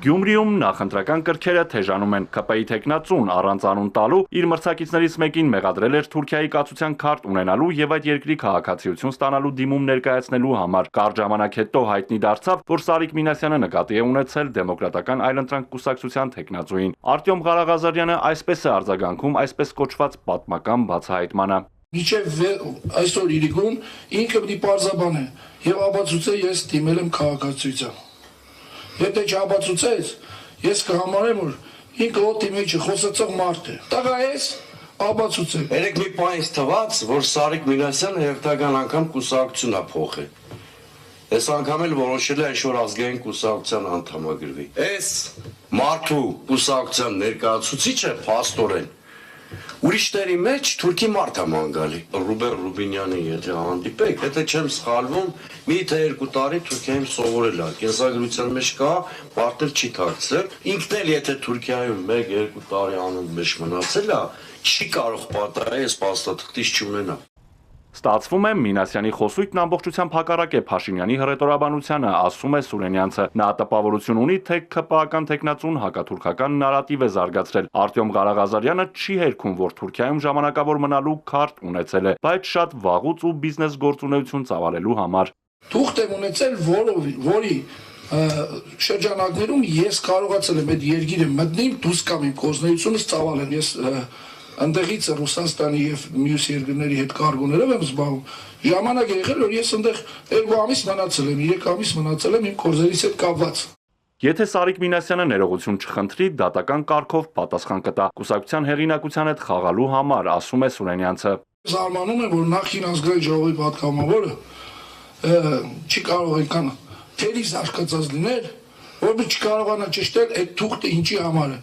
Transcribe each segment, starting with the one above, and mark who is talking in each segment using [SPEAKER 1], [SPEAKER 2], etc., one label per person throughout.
[SPEAKER 1] Գյումրիում նախընտրական կրքերը թեժանում են ԿՊ-ի թեկնածուն առանց անուն տալու իր մրցակիցներից մեկին մեղադրել էր Թուրքիայի կացության քարտ ունենալու եւ այդ երկրի քաղաքացիություն ստանալու դիմում ներկայացնելու համար։ Կարճ ժամանակ հետո հայտնի դարձավ, որ Սարիկ Մինասյանը նկատի է ունեցել Դեմոկրատական այլընտրանք կուսակցության թեկնածուին։ Արտյոմ Ղարաղազարյանը այսպես է արձագանքում այսպես կոչված պատմական բացահայտմանը։
[SPEAKER 2] Մինչև այսօր իրիկուն ինքը պիտի պարզաբանե եւ ապացուցե ես դիմել եմ քաղաքացիության։ Եթե չապացուցեց, ես կհամարեմ, որ ինքը օդի մեջը խոսացող մարդ է։ Տղա ես ապացուցե։
[SPEAKER 3] Երեք մի պայից թված, որ Սարիկ Մինասյանը հերթական անգամ կուսակցություն է փոխել։ Այս անգամ էլ որոշել է ինչ-որ ազգային կուսակցության անդամագրվի։ Այս մարդու կուսակցության ներկայացուցիչը փաստորեն ուրիշների մեջ թուրքի մարդ է ման գալի։ Ռուբեն Ռուբինյանը եթե հանդիպեք, եթե չեմ սխալվում, մի թե 2 տարի Թուրքիայում սովորել է։ Կենսագրության մեջ կա, մարդը չի թաքցել։ Ինքն էլ եթե Թուրքիայում 1-2 տարի անուն մեջ մնացել է, չի կարող պատահել այս փաստաթղթից չունենա։
[SPEAKER 1] Ստացվում է Մինասյանի խոսույթն ամբողջությամբ հակառակ է Փաշինյանի հռետորաբանությանը, ասում է Սուրենյանցը։ Նա տպավորություն ունի, թե ԿՊ-ական թեկնածուն հակաթուրքական նարատիվ է զարգացրել։ Արտյոմ Ղարաղազարյանը չի հերքում, որ Թուրքիայում ժամանակավոր մնալու քարտ ունեցել է, բայց շատ վաղուց ու բիզնես գործունեություն ծավալելու համար։
[SPEAKER 2] Թուղթ եմ ունեցել, որի շրջանակներում ես կարողացել եմ այդ երկիրը մտնեմ, դուրս կամ իմ կոզնեությունից ծավալեմ։ Ես Ընդեղից Ռուսաստանի եւ մյուս երկրների հետ կարգոներով եմ զբաղվում։ Ժամանակ է եղել, որ ես այնտեղ 2 ամիս մնացել եմ, 3 ամիս մնացել եմ իմ կորզերից հետ կապված։
[SPEAKER 1] Եթե Սարիկ Մինասյանը ներողություն չխնդրի, դատական կարգով պատասխան կտա կուսակցության հեղինակության հետ խաղալու համար, ասում է Սուրենյանցը։
[SPEAKER 2] Զարմանում եմ, որ նախին ազգային ժողովի պատգամավորը չի կարող այնքան թերի զարգացած լինել, որովհետեւ չկարողանա ճշտել այդ թուղթը ինչի համար է։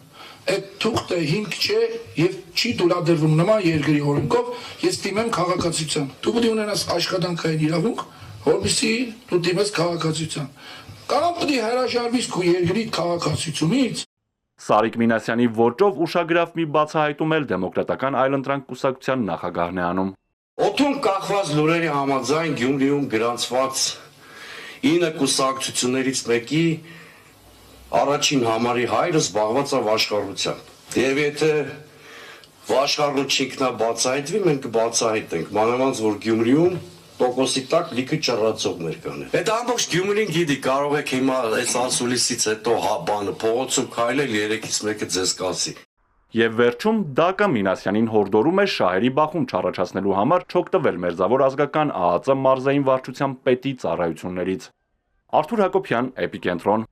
[SPEAKER 2] Այդ թուղթը հիմք չէ եւ չի դուրադրվում նման երկրի օրենքով, ես դիմեմ քաղաքացիության։ Դու պետք է ունենաս աշխատանքային իրավունք, որովհետեւ դու դիմես քաղաքացիության։ Կամ պետք է հրաժարվես քո երկրի քաղաքացիությունից։
[SPEAKER 1] Սարիկ Մինասյանի ոճով ուշագրավ մի բացահայտում էլ Դեմոկրատական այլընտրանք կուսակցության նախագահն է անում։
[SPEAKER 3] Օդում կախված լուրերի համաձայն Գյումրիում գրանցված 9 կուսակցություններից մեկի առաջին համարի հայրը զբաղված է վաշխառությամբ։ Եվ եթե վաշխառությունն բացահայտվի, մենք կբացահայտենք, մանավանդ որ Գյումրիում տոկոսի տակ լիքը ճռռացողներ կան։ Այդ ամբողջ Գյումրին գիտի, կարող եք հիմա այս ասուլիսից հետո բանը փողոցում քայլել 3-ից 1-ը ձեզ կասի։
[SPEAKER 1] Եվ վերջում ԴԱԿ-ը Մինասյանին հորդորում է շահերի բախում չառաջացնելու համար չօգտվել Մերձավոր ազգական ԱԱԾ մարզային վարչության պետի ծառայություններից։ Արթուր Հակոբյան, Էպիկենտրոն։